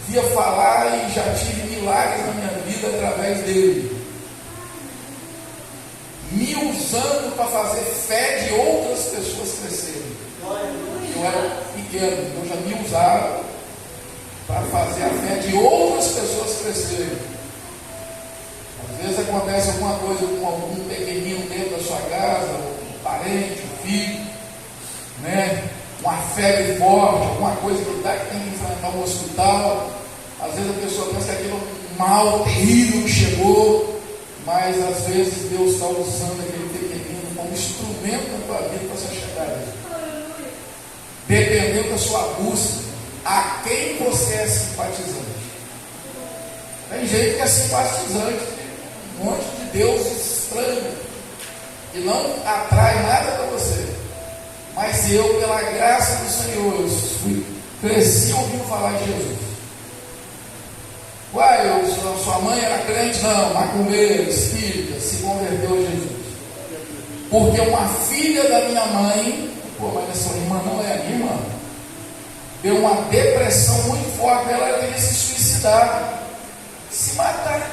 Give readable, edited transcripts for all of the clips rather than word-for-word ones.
Ouvia falar e já tive milagres na minha vida através dele. Me usando para fazer fé de outras pessoas crescerem. Eu era pequeno, então já me usava para fazer a fé de outras pessoas crescerem. Às vezes acontece alguma coisa com algum pequenino dentro da sua casa, um parente, um filho, né? Uma febre forte, alguma coisa que dá que tem que enfrentar um hospital. Às vezes a pessoa pensa que aquilo é um mal terrível que chegou, mas às vezes Deus está usando aquele pequenino como instrumento na tua vida para você chegar a isso. Dependendo da sua busca, a quem você é simpatizante. Tem gente que é simpatizante, um monte de Deus estranho, que não atrai nada para você. Mas eu, pela graça do Senhor, eu cresci ouvindo falar de Jesus. Uai, sua mãe era crente? Não, macumbeira, espírita, se converteu a Jesus. Porque uma filha da minha mãe, mas essa irmã não é a minha irmã, deu uma depressão muito forte, ela queria se suicidar, se matar.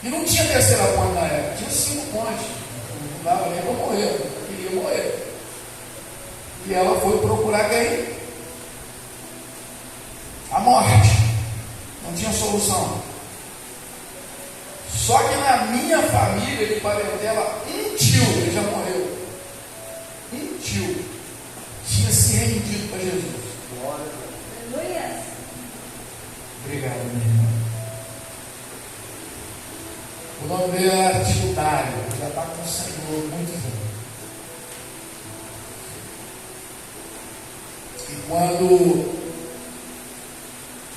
E não tinha terceira ponte na época, tinha 5 pontes. Não dava nem para morrer, não queria morrer. E ela foi procurar quem? A morte. Não tinha solução. Só que na minha família de parentela, um tio, ele já morreu. Um tio tinha se rendido para Jesus. Aleluia. Obrigado, minha irmã. O nome dele era tio Dário, já está com o Senhor há muitos anos.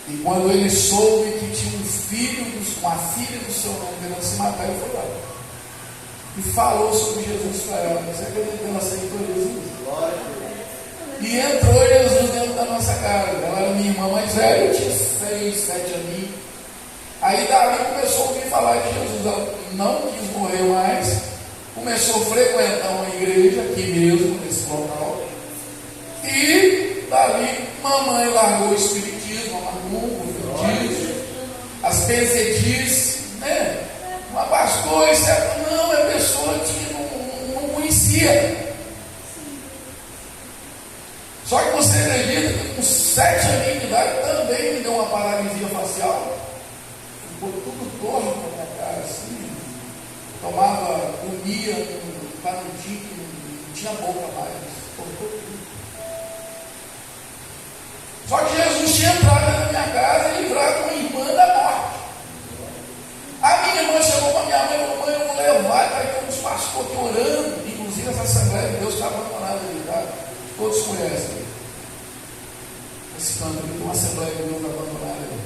E quando ele soube que tinha uma filha do seu nome querendo se matar, ele foi lá. E falou sobre Jesus para ela. Você acredita que ela aceitou Jesus? E entrou Jesus dentro da nossa casa. Ela era minha irmã mais velha, eu tinha 6, 7 aninhos. Aí Davi começou a ouvir falar de Jesus. Ela não quis morrer mais. Começou a frequentar uma igreja aqui mesmo, nesse local. E Davi, mamãe largou o espiritismo, a macumba, o budismo, as benzedices, né? Uma pastor, certo? Não, é pessoa que não conhecia. Só que você acredita que com 7 anos de idade também me deu uma paralisia facial? Ficou tudo torto na minha cara, assim. Tomava, comia um canudinho, não tinha boca mais. Cortou tudo. Só que Jesus tinha entrado na minha casa e livrado uma irmã da morte. A minha irmã chegou para minha mãe e falou: mãe, eu vou levar, está aí uns pastores aqui orando. Inclusive essa Assembleia de Deus está abandonada ali, tá? Todos conhecem. Esse canto aqui tem uma Assembleia de Deus abandonada ali.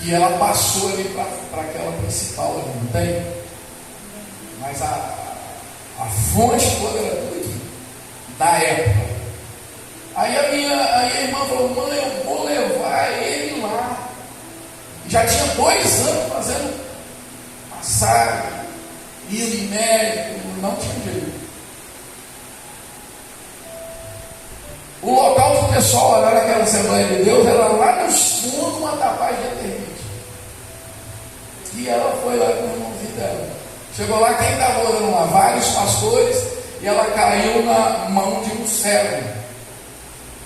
E ela passou ali para aquela principal ali, não tem? Mas a fonte toda era tudo aqui, da época. Aí a minha irmã falou: mãe, eu vou levar ele lá. Já tinha 2 anos fazendo massagem, indo em médico, não tinha jeito. O local do pessoal orar naquela Assembleia de Deus era lá no fundo, uma tapagem de eternidade. E ela foi lá com o irmãozinho dela. Chegou lá, quem estava orando lá? Vários pastores, e ela caiu na mão de um cego.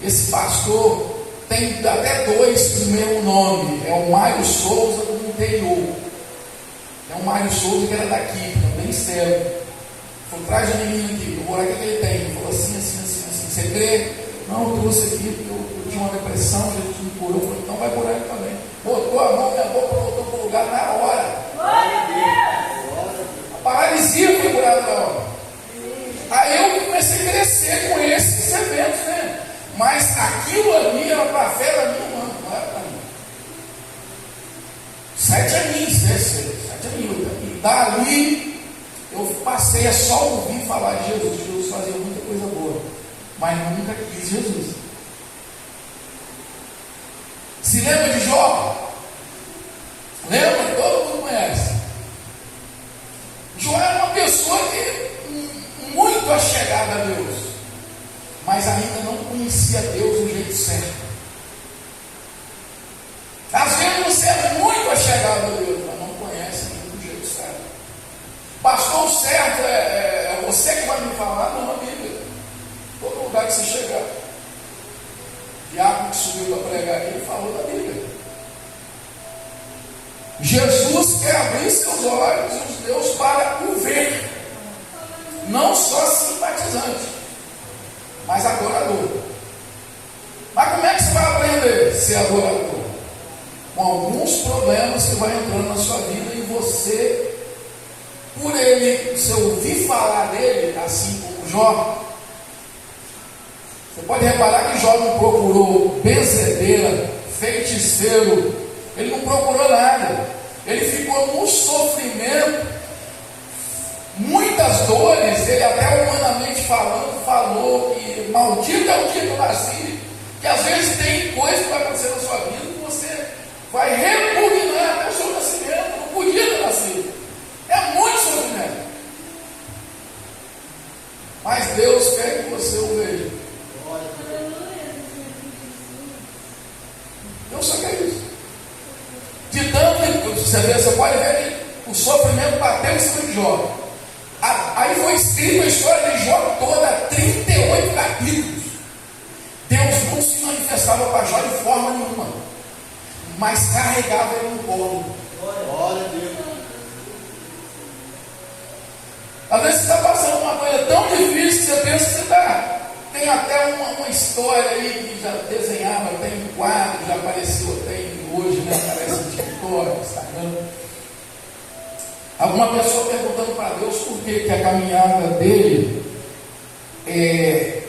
Esse pastor tem até 2 do mesmo nome. É o Mário Souza do interior. É o Mário Souza que era daqui, também cego. Falou: traz o menino aqui, eu vou orar, o que ele tem? Ele falou assim. Você crê? Não, eu trouxe aqui porque eu tinha uma depressão, Jesus me curou. Eu falei: então vai curar ele também. Botou a mão, minha boca voltou para o lugar na hora. A paralisia foi curada na hora. Aí eu comecei a crescer com esses eventos, né? Mas aquilo ali era para a fé da minha irmã, não era para mim. 7 aninhos, né? 7 aninhos. E dali eu passei a só ouvir falar de Jesus. Jesus fazia muita coisa boa, mas nunca quis Jesus. Se lembra de Jó? Lembra? Todo mundo conhece. Jó era uma pessoa que muito achegada a Deus. mas ainda não conhecia Deus do jeito certo. Às vezes você é muito achegado a Deus, mas não conhece ainda do jeito certo. Pastor, o certo é você que vai me falar? Não, a Bíblia. Todo lugar que você chegar. O diácono que subiu para pregar aqui, ele falou da Bíblia. Jesus quer abrir seus olhos e os Deus para o ver. Não só simpatizante, mas adorador. Mas como é que você vai aprender a ser adorador? Com alguns problemas que vai entrando na sua vida e você, por ele, se ouvir falar dele, assim como Jó, você pode reparar que Jó não procurou benzedeira, feiticeiro, ele não procurou nada, ele ficou no sofrimento, muitas dores, ele até humanamente falando, falou que maldito é o dia que eu nasci, que às vezes tem coisa que vai acontecer na sua vida que você vai repugnar até o seu nascimento, não podia ter nascido. É muito sofrimento. Mas Deus quer que você o veja. Deus só quer isso. De tanto, você pode ver que o sofrimento bateu em cima de Jó. Aí foi escrita a história de Jó toda, 38 capítulos. Deus não se manifestava para Jó de forma nenhuma, mas carregava ele no colo. Glória a Deus. Às vezes você está passando uma coisa tão difícil que você pensa que você está. Tem até uma história aí que já desenhava, tem um quadro, já apareceu, tem hoje, né? Aparece no TikTok, Instagram. Alguma pessoa perguntando para Deus por que a caminhada dele,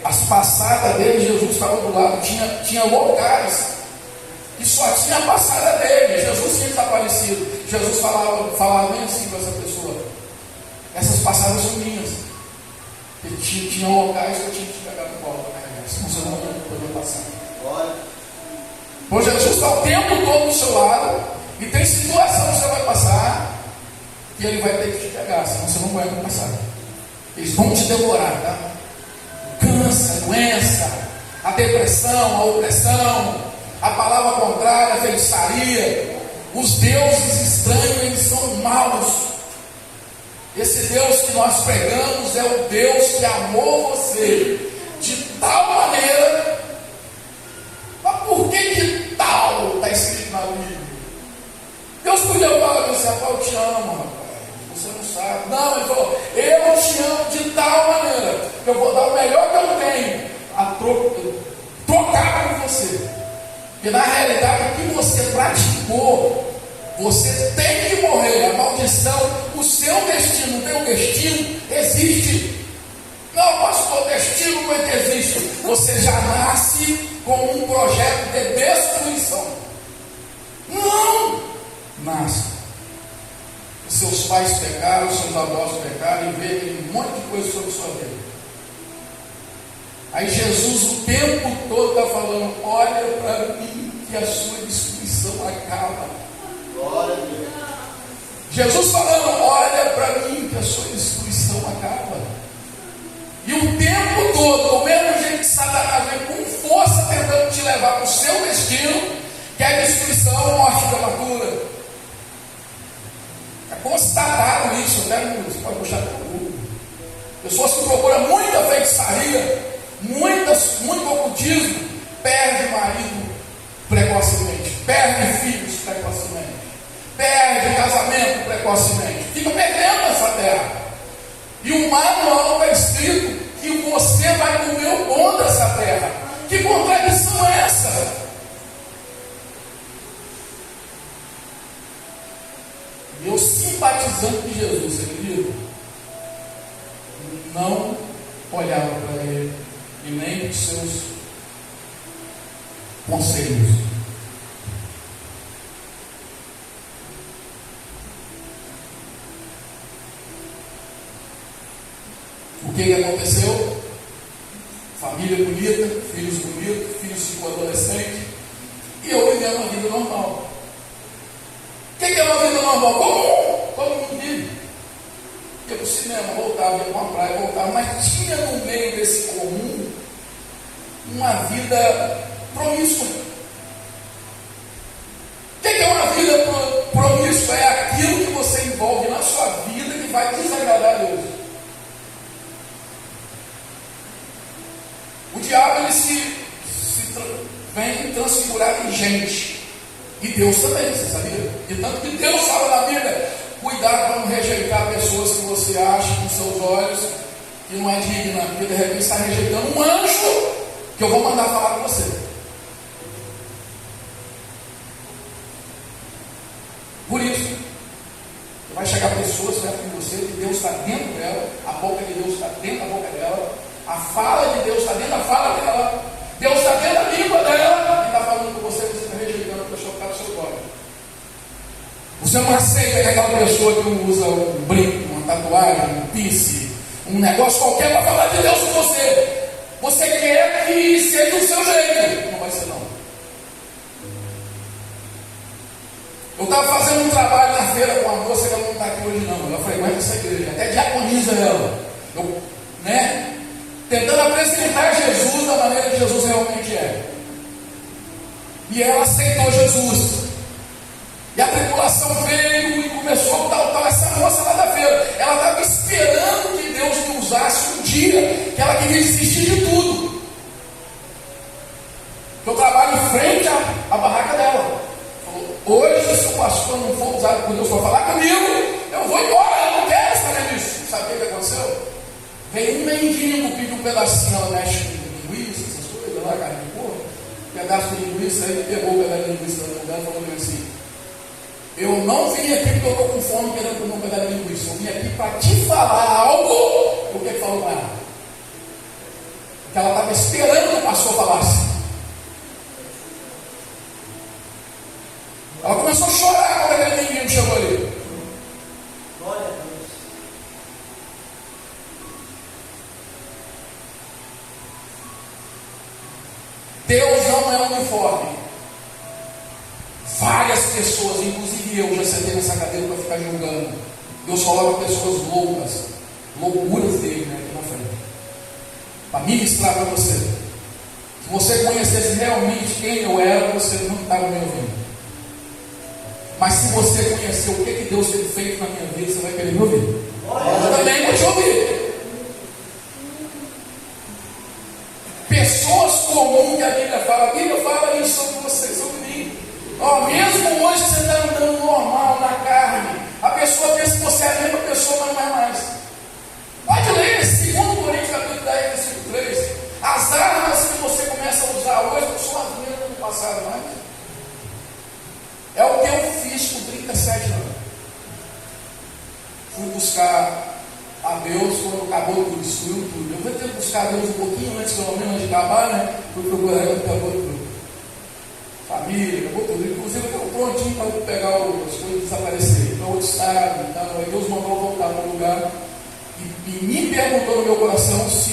as passadas dele, Jesus estava do lado, tinha locais que só tinha a passada dele, Jesus tinha desaparecido. Jesus falava bem assim com essa pessoa: essas passadas são minhas. Tinha locais que eu tinha que pegar no colo para carregar, senão você não podia passar. Pois Jesus está o tempo todo do seu lado, e tem situação que você vai passar, que ele vai ter que te pegar, senão você não aguenta passar. Eles vão te devorar, tá? Câncer, doença, a depressão, a opressão, a palavra contrária, a feitiçaria. Os deuses estranhos, eles são maus. Esse Deus que nós pregamos é o Deus que amou você de tal maneira. Mas por que tal está escrito na Bíblia? Deus podia falar assim: rapaz, eu te amo, rapaz, você não sabe. Não, ele falou: eu te amo de tal maneira que eu vou dar o melhor que eu tenho a trocar com você. Porque na realidade o que você praticou, você tem que morrer. A maldição, o seu destino, o teu destino existe. Não, pastor, destino não existe. Você já nasce com um projeto de destruição. Não nasce. Os seus pais pecaram, os seus avós pecaram, e veio um monte de coisa sobre a sua vida. Aí Jesus o tempo todo está falando: olha para mim que a sua destruição acaba. Glória a Deus. Jesus falando: olha para mim que a sua destruição acaba. E o tempo todo, do mesmo jeito que Satanás vem com força tentando te levar para o seu destino, que é a destruição, morte prematura. É constatado isso, né? Você pode puxar para o Google. Pessoas que procuram muita feitiçaria, muito ocultismo, perde marido precocemente, perde filhos precocemente, perde casamento precocemente, fica perdendo essa terra. E o manual está escrito que você vai comer o bom dessa terra. Que contradição é essa? Eu, simpatizante de Jesus, você acredita? Não olhava para ele e nem para os seus conselhos. O que aconteceu? Família bonita, filhos bonitos, filhos ficou adolescente, e eu vivendo uma vida normal. O que é uma vida normal? Comum, todo mundo vive. Ia para o cinema, voltava, ia para uma praia, voltava, mas tinha no meio desse comum uma vida promíscua. O que é uma vida promíscua? É aquilo que você envolve na sua vida que vai desagradar a Deus. O diabo, ele vem transfigurado em gente. E Deus também, você sabia? E tanto que Deus fala na Bíblia: cuidado para não rejeitar pessoas que você acha com seus olhos que não é digna, porque de repente está rejeitando um anjo que eu vou mandar falar com você. Por isso, vai chegar pessoas perto de você que Deus está dentro dela, a boca de Deus está dentro da boca dela, a fala de Deus está dentro da fala dela, Deus está dentro da língua dela e está falando com você, você está rejeitando a pessoa que está no seu colo. Você não aceita aquela pessoa que usa um brinco, uma tatuagem, um piercing, um negócio qualquer para falar de Deus com você. Você quer que seja do seu jeito. Não vai ser, não. Eu estava fazendo um trabalho na feira com uma moça que ela não está aqui hoje, não. Ela frequenta essa igreja, até diaconiza ela. Tentando apresentar Jesus da maneira que Jesus realmente é. E ela aceitou Jesus. E a tribulação veio e começou tal. Essa moça lá da feira, ela estava esperando que Deus me usasse um dia, que ela queria desistir de tudo. Eu trabalho em frente à barraca dela. Falou: hoje, se o pastor não for usado por Deus para falar comigo, eu vou embora, eu não quero saber disso. Sabe o que aconteceu? Veio um mendigo pedir um pedacinho, ela mexe com linguiça, essas coisas lá, carne de porco, pedaço de linguiça, aí pegou o pedaço de linguiça no lugar e falou assim: eu não vim aqui porque eu estou com fome querendo comer um pedaço de linguiça, eu vim aqui para te falar algo. O que falou com ela? Porque ela estava esperando que o pastor falasse. Ela começou a chorar quando aquele menino chegou ali. Glória a Deus. Deus não é uniforme. Várias pessoas, inclusive eu, já sentei nessa cadeira para ficar julgando. Deus coloca pessoas loucas, loucuras dele, né, aqui na frente, para ministrar para você. Se você conhecesse realmente quem eu era, você não estava me ouvindo. Mas se você conhecer o que Deus tem feito na minha vida, você vai querer me ouvir. Eu também vou te ouvir. Pessoas comuns que a Bíblia fala isso sobre vocês, sobre mim. Mesmo hoje você está andando normal na carne, a pessoa pensa que você é a mesma pessoa, mas não é mais. Pode ler 2 Coríntios capítulo 10, versículo 3. As armas que você começa a usar hoje não são as mesmas do passado mais. É o que eu fiz com 37 anos. Fui buscar a Deus quando acabou tudo, destruiu tudo. Eu vou ter que buscar a Deus um pouquinho antes, pelo menos, de acabar, né? Fui procurar quando acabou tudo. Família, acabou tudo. Inclusive, eu estou prontinho para pegar as coisas desaparecer. Para outro estado e tal. Aí Deus mandou voltar para o lugar e me perguntou no meu coração se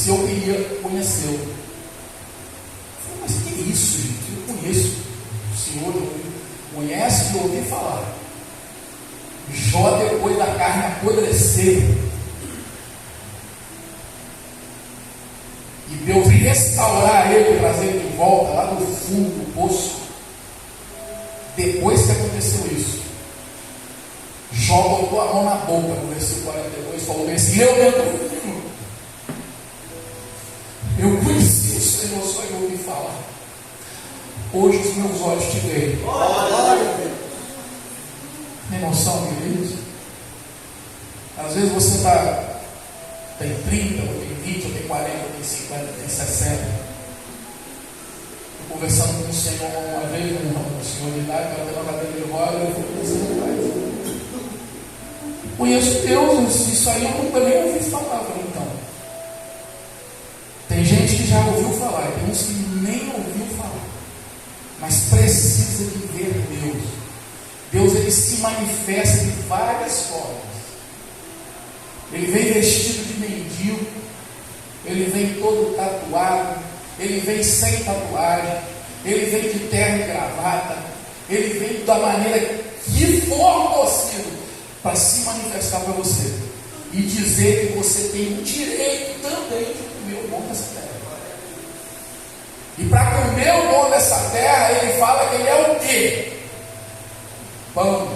eu queria conhecê-lo. Eu falei: mas que é isso, gente? Eu conheço o Senhor, conhece e ouvi falar. Jó, depois da carne apodrecer, e Deus restaurar ele, trazer ele de volta lá do fundo do poço. Depois que aconteceu isso, Jó botou a mão na boca, no versículo 42, falou bem assim: eu conheci o Senhor, só eu ouvi falar. Hoje os meus olhos te veem. Tem noção, queridos? Às vezes você tem 30, ou tem 20, ou tem 40, ou tem 50, ou tem 60. Estou conversando com o Senhor uma vez, com o Senhor de idade, ela tem uma cadeira de roda, eu fui pensando: conheço Deus, isso aí eu nunca nem ouvi falar. Eu falei: então, tem gente que já ouviu falar, e tem uns que nem ouviu falar, mas precisa de ver Deus. Deus, ele se manifesta de várias formas. Ele vem vestido de mendigo, ele vem todo tatuado, ele vem sem tatuagem, ele vem de terno e gravata, ele vem da maneira que for possível para se manifestar para você e dizer que você tem o direito também de comer o bom dessa terra. E para comer o bom dessa terra, ele fala que ele é o quê? Pão.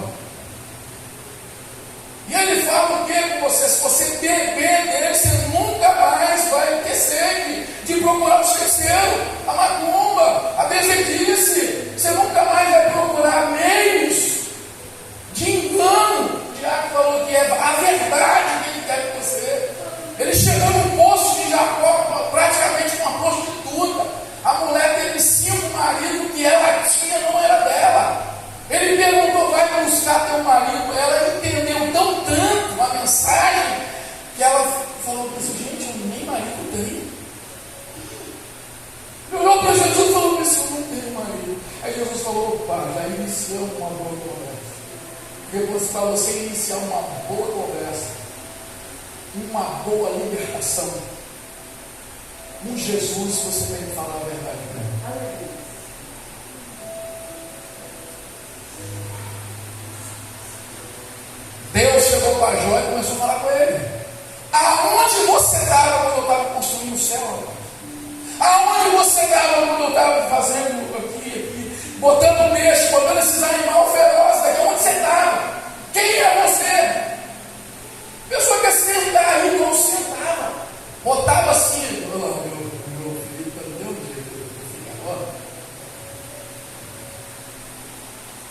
E ele fala o quê com você? Se você beber dele, você nunca mais vai ter sede de procurar o feiticeiro, a macumba, a benzedice. Você nunca mais vai procurar meios de engano. O Tiago falou que é a verdade que ele quer com você. Ele chegou no poço de Jacó, praticamente uma prostituta. A mulher teve 5 maridos, que ela tinha, não era dela. Ele perguntou, vai buscar teu marido. Ela entendeu tanto a mensagem, que ela falou para assim, gente, eu nem marido tenho. Olhou para Jesus e falou para eu não tenho marido. Aí Jesus falou, opa, já iniciamos uma boa conversa. Depois para você iniciar uma boa conversa, uma boa libertação, com Jesus você tem que falar a verdade para ele. Deus chegou para Jó e começou a falar com ele. Aonde você estava quando eu estava construindo o céu? Aonde você estava quando eu estava fazendo aqui, botando peixe, botando esses animais ferozes daqui? Onde você estava? Quem é você? A pessoa quer sentar ali, não sentava. Botava assim, meu filho está do meu jeito, eu fico agora.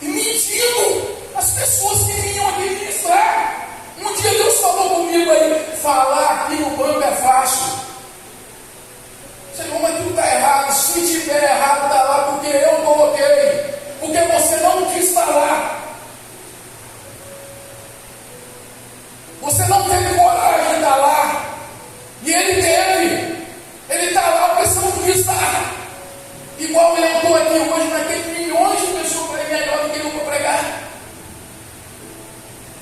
E mentindo as pessoas que vinham aqui ministrar. Um dia Deus falou comigo aí, falar aqui no banco é fácil. Senhor, mas tudo está errado. Se tiver errado, está lá porque eu coloquei. Porque você não quis estar lá. Você não teve coragem de estar lá. E ele teve. Ele está lá porque você não quis estar. Igual eu estou aqui hoje, mas tem milhões de pessoas para ir melhor do que eu vou pregar.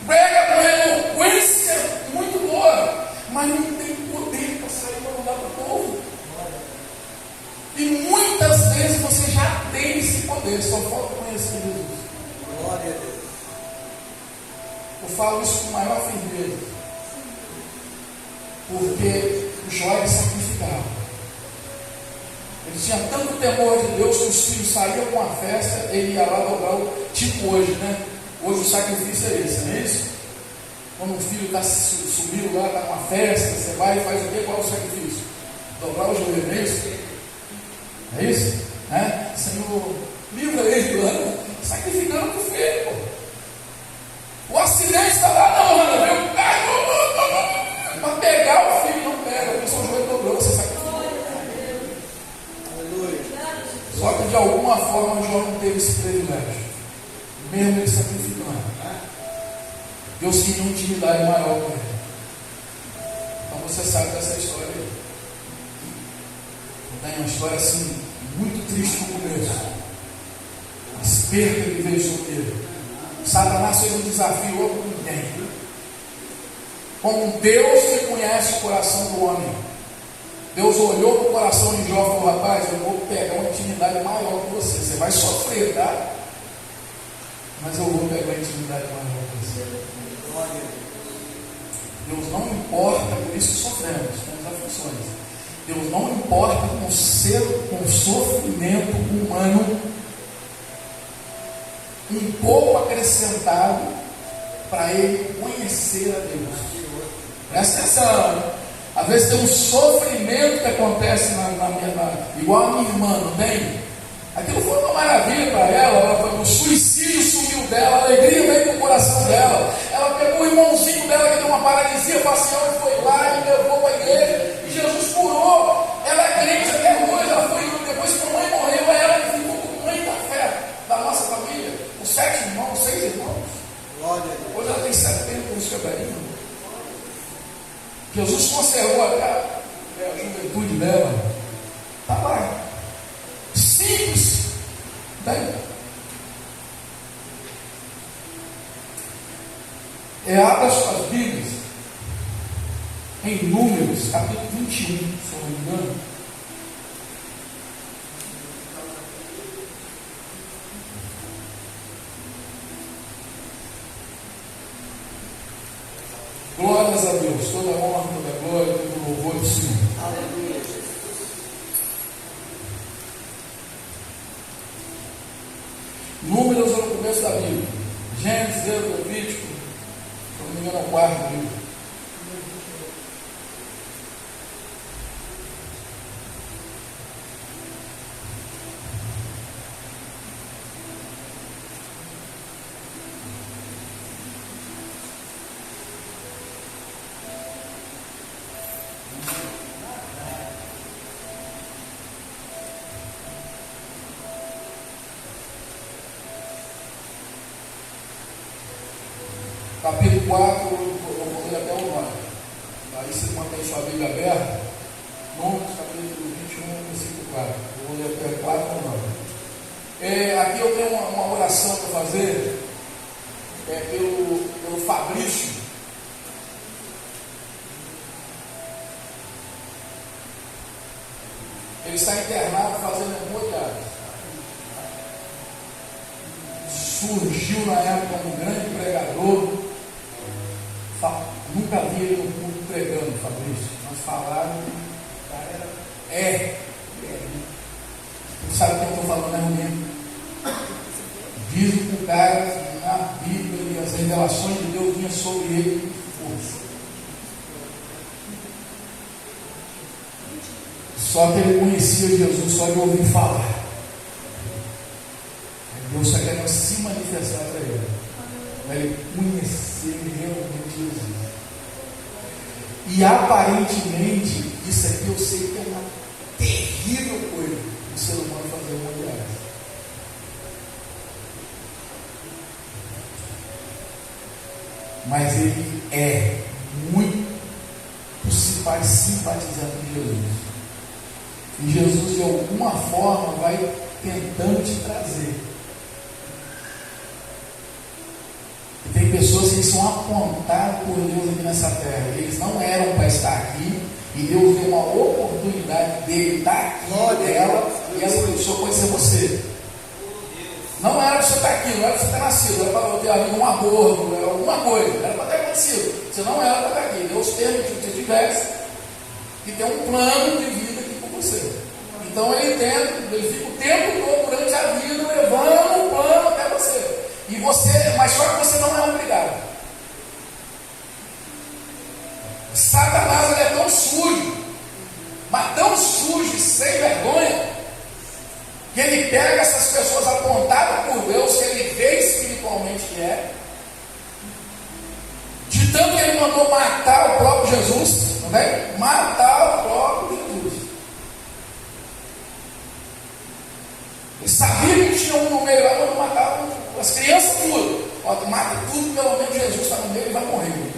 Prega com eloquência muito boa, mas não tem poder para sair para mudar para o povo. E muitas vezes você já tem esse poder, só falta conhecer Jesus. Glória a Deus. Eu falo isso com maior firmeza, porque o Jó era sacrificado. Ele tinha tanto temor de Deus que os filhos saíam com a festa, ele ia lá dobrar o tipo hoje, né? Hoje o sacrifício é esse, não é isso? Quando um filho está subindo lá, está com uma festa, você vai e faz o quê? Qual é o sacrifício? Dobrar o joelho, não é isso? É isso? É? Senhor, livra ele lá, sacrificando para o filho, pô. O acidente está lá na hora, viu? Para pegar o filho, não pega, porque o seu joelho dobrou, você sacrifica. Só que de alguma forma o Jó não teve esse privilégio, mesmo ele sacrificando. Deus queria uma intimidade maior com ele. Então você sabe dessa história aí. Tem uma história assim, muito triste no começo. As perdas que veio sobre ele. Satanás fez um desafio outro ninguém. Como Deus que conhece o coração do homem. Deus olhou para o coração de Jó e falou, rapaz, eu vou pegar uma intimidade maior com você. Você vai sofrer, tá? Mas eu vou pegar uma intimidade maior com você. Deus não importa, por isso sofremos, temos aflições. Deus não importa com o sofrimento humano, um pouco acrescentado para ele conhecer a Deus. Presta atenção. Às vezes tem um sofrimento que acontece igual a minha irmã, não tem? Aquilo foi uma maravilha para ela, o suicídio sumiu dela, a alegria veio do coração dela. Ela pegou o irmãozinho dela que deu uma paralisia facial e foi lá e levou para a igreja. E Jesus curou. Ela é crente até hoje. Ela foi, depois que a mãe morreu, ela ficou com mãe da fé da nossa família. Com 7 irmãos, 6 irmãos. Hoje ela tem 70 anos de cabelinho. Jesus conservou a juventude dela. Está lá. Simples. Daí. Abra as suas Bíblias em Números, capítulo 21, se eu não me engano. Glórias a Deus, toda honra, toda glória, todo louvor do Senhor. Aleluia. começo da Bíblia. Gênesis, Êxodo, Levítico, se não me engano, é o quarto livro. Capítulo 4, eu vou ler até o 9. Aí você mantém sua Bíblia aberta. Números, capítulo 21, versículo 4. Eu vou ler até 4 ou 9. Aqui eu tenho uma oração para fazer pelo Fabrício. Ele está internado fazendo hemodiálise. Surgiu na época como um grande pregador. Nunca vi ele no público pregando, Fabrício. Nós falaram que o cara era. Você sabe o que eu estou falando, né, Romero? Dizem que o cara, na Bíblia, e as revelações de Deus vinham sobre ele com força. Só que ele conhecia Jesus só de ouvir falar. Deus só quer se manifestar para ele. Para ele conhecer realmente Jesus. E aparentemente, isso aqui eu sei que é uma terrível coisa o ser humano fazer uma mulher. Mas ele é muito simpatizante de Jesus. E Jesus de alguma forma vai tentando te trazer. E tem pessoas que são apontadas por Deus aqui nessa terra. Eles não eram para estar aqui. E Deus deu uma oportunidade dele estar aqui dela. E essa pessoa pode ser você. Não era para você estar aqui, não era para você ter nascido, era para ter havido um aborto, era alguma coisa, era para ter acontecido. Você não era para estar aqui. Deus teve que você tivesse e tem um plano de vida aqui com você. Então ele fica o tempo todo durante a vida levando o plano até você. E você, mas só que você não é obrigado. Satanás ele é tão sujo, mas tão sujo e sem vergonha, que ele pega essas pessoas apontadas por Deus, que ele vê espiritualmente que é, de tanto que ele mandou matar o próprio Jesus, não é? Matar o próprio Jesus. Ele sabia que tinha um no meio lá, quando matava as crianças tudo. Mata tudo, pelo menos Jesus está no meio e vai morrer.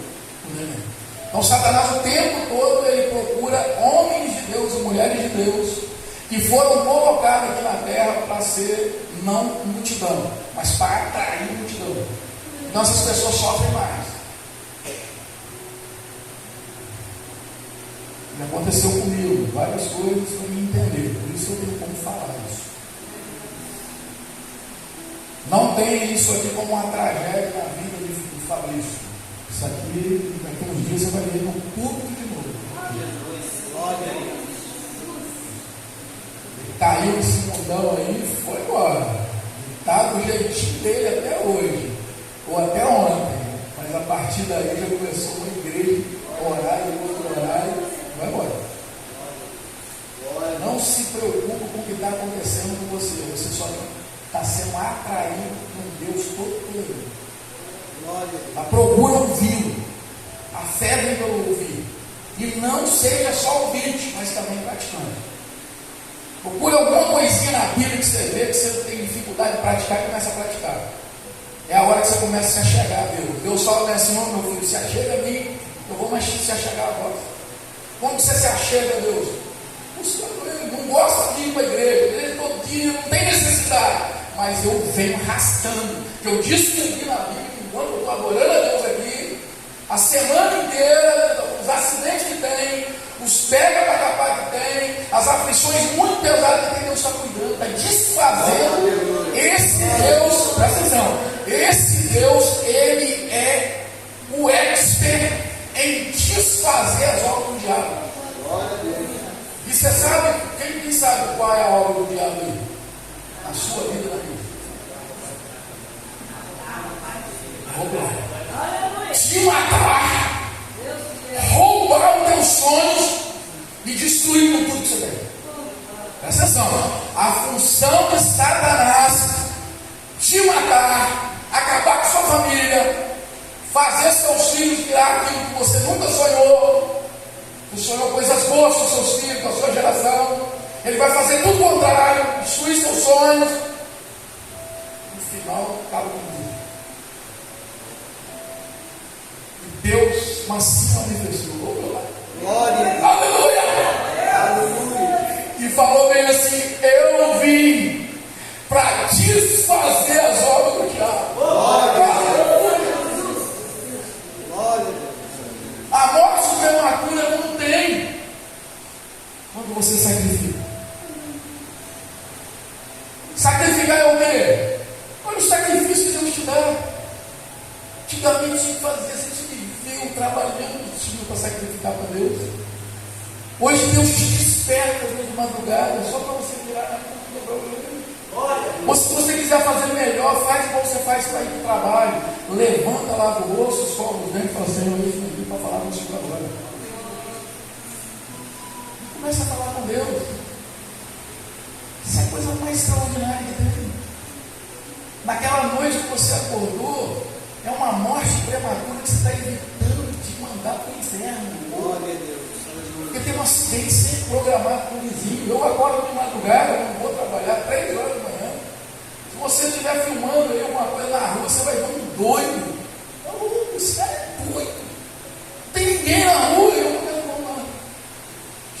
Então Satanás o tempo todo ele procura homens de Deus e mulheres de Deus que foram colocados aqui na terra para ser não multidão, mas para atrair multidão. Então essas pessoas sofrem mais. E aconteceu comigo várias coisas para me entender, por isso eu tenho como falar isso. Não tem isso aqui como uma tragédia na vida do Fabrício. Isso aqui, daqui a uns dias você vai ver no público de novo. Olha aí. Ele caiu nesse mundão aí e foi embora. Está do jeitinho dele até hoje, ou até ontem. Mas a partir daí já começou uma igreja a orar e outro orar e vai embora. Não se preocupe com o que está acontecendo com você. Você só está sendo atraído por Deus todo poderoso. Procura ouvir. A fé vem pelo ouvir. E não seja só ouvinte, mas também praticante. Procure alguma coisinha na Bíblia que você vê que você tem dificuldade de praticar e começa a praticar. É a hora que você começa a se achegar a Deus. Deus fala assim: ó, meu filho, se achega a mim, eu vou mais se achegar a vós. Como você se achega a Deus? Eu não gosto de ir para a igreja todo dia, não tem necessidade. Mas eu venho arrastando, que eu descobri na Bíblia, enquanto eu estou adorando a Deus aqui, a semana inteira, os acidentes que tem, os pega para capar que tem, as aflições muito pesadas que Deus está cuidando, está desfazendo. Esse Deus, presta atenção, esse Deus, ele é o expert em desfazer as obras do diabo. E você sabe, quem sabe qual é a obra do diabo aí? A sua vida na vida. te matar, roubar os teus sonhos e destruir com tudo que você tem. Presta atenção. A função de Satanás te matar, acabar com sua família, fazer seus filhos virar aquilo que você nunca sonhou. Você sonhou coisas boas com seus filhos, com a sua geração. Ele vai fazer tudo o contrário, destruir seus sonhos. No final, acaba com tudo. E Deus, mas se manifestou. Glória. Aleluia! Aleluia. E falou bem assim: eu vim para desfazer as obras do diabo. Glória. A morte prematura não tem quando você sacrifica. Sacrificar é o quê? Olha o sacrifício que Deus te dá. Antigamente tinha que fazer, você tinha que viver trabalhando para sacrificar para Deus. Hoje Deus te desperta de madrugada só para você virar na cultura para Ele. Ou se você quiser fazer melhor, faz como você faz para ir para o trabalho. Levanta, lava o rosto, escova os dentes e fala: Senhor, eu vim para falar com o Senhor agora. E começa a falar com Deus. Isso é a coisa mais extraordinária que tem. Naquela noite que você acordou, é uma morte prematura que você está evitando de mandar para o inferno. Glória a Deus. Porque tem um acidente sempre programado com o vizinho. Eu acordo de madrugada, não vou trabalhar 3 horas da manhã. Se você estiver filmando aí alguma coisa na rua, você vai ver um doido. Esse cara é doido. Não tem ninguém na rua. Eu não quero lá.